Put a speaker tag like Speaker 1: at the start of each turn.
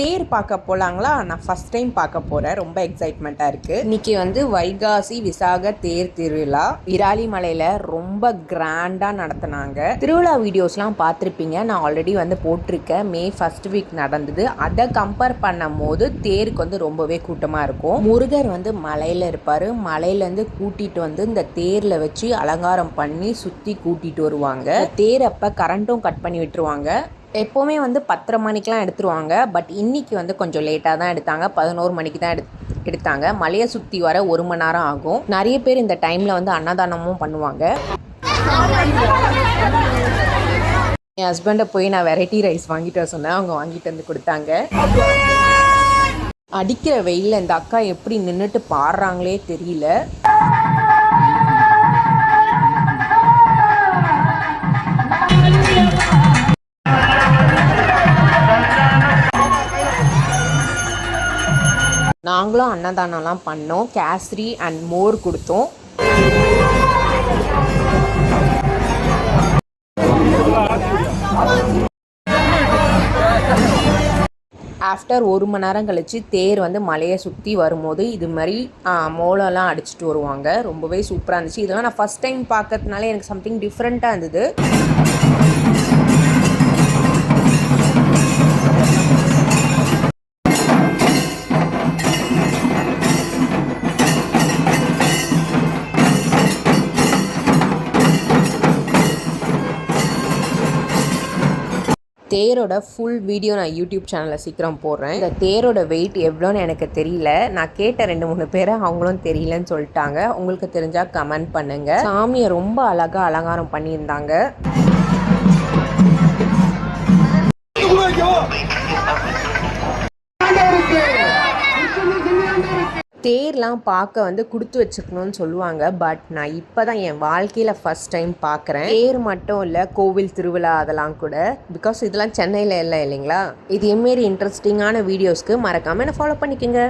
Speaker 1: தேர் பார்க்க போகலாங்களா? நான் first time பார்க்க போகிறேன். ரொம்ப எக்ஸைட்மெண்ட்டாக இருக்குது. இன்றைக்கி வந்து வைகாசி விசாக தேர் திருவிழா விராலிமலையில் ரொம்ப கிராண்டாக நடத்தினாங்க. திருவிழா வீடியோஸ்லாம் பார்த்துருப்பீங்க. நான் ஆல்ரெடி வந்து போட்டிருக்கேன். மே ஃபர்ஸ்ட் வீக் நடந்தது. அதை கம்பேர் பண்ணும் போது தேருக்கு வந்து ரொம்பவே கூட்டமாக இருக்கும். முருகர் வந்து மலையில் இருப்பார். மலையிலேருந்து கூட்டிகிட்டு வந்து இந்த தேரில் வச்சு அலங்காரம் பண்ணி சுற்றி கூட்டிகிட்டு வருவாங்க. தேர் அப்போ கரண்ட்டும் கட் பண்ணி விட்டுருவாங்க. எப்போவுமே வந்து 10:30 மணிக்கெலாம் எடுத்துருவாங்க. பட் இன்றைக்கி வந்து கொஞ்சம் லேட்டாக தான் எடுத்தாங்க. 11 மணிக்கு தான் எடுத்தாங்க. மலையை சுற்றி வர 1 மணி நேரம் ஆகும். நிறைய பேர் இந்த டைமில் வந்து அன்னதானமும் பண்ணுவாங்க. என் ஹஸ்பண்டை போய் நான் வெரைட்டி ரைஸ் வாங்கிட்டு வர சொன்னேன். அவங்க வாங்கிட்டு வந்து கொடுத்தாங்க. அடிக்கிற வெயிலில் இந்த அக்கா எப்படி நின்றுட்டு பாடுறாங்களே தெரியல. நாங்களும் அன்னதானம்லாம் பண்ணோம். கேசரி அண்ட் மோர் கொடுத்தோம். ஆஃப்டர் 1 மணி நேரம் கழித்து தேர் வந்து மலையை சுற்றி வரும்போது இது மாதிரி மோளம்லாம் அடிச்சுட்டு வருவாங்க. ரொம்பவே சூப்பராக இருந்துச்சு. இதெல்லாம் நான் ஃபஸ்ட் டைம் பார்க்கறதுனால எனக்கு சம்திங் டிஃப்ரெண்ட்டாக இருந்தது. தேரோட ஃபுல் வீடியோ நான் யூடியூப் சேனலில் சீக்கிரம் போடுறேன். இந்த தேரோட வெயிட் எவ்வளோன்னு எனக்கு தெரியல. நான் கேட்ட 2-3 பேரை அவங்களும் தெரியலன்னு சொல்லிட்டாங்க. உங்களுக்கு தெரிஞ்சால் கமெண்ட் பண்ணுங்கள். சாமியை ரொம்ப அழகாக அலங்காரம் பண்ணியிருந்தாங்க. தேர்லாம் பார்க்க வந்து கொடுத்து வச்சுக்கணும்னு சொல்லுவாங்க. பட் நான் இப்போ தான் என் வாழ்க்கையில் ஃபஸ்ட் டைம் பார்க்குறேன். தேர் மட்டும் இல்லை, கோவில் திருவிழா அதெல்லாம் கூட. பிகாஸ் இதெல்லாம் சென்னையில் இல்லை இல்லைங்களா? இதேமாரி இன்ட்ரெஸ்டிங்கான வீடியோஸ்க்கு மறக்காமல் என்னை ஃபாலோ பண்ணிக்கோங்க.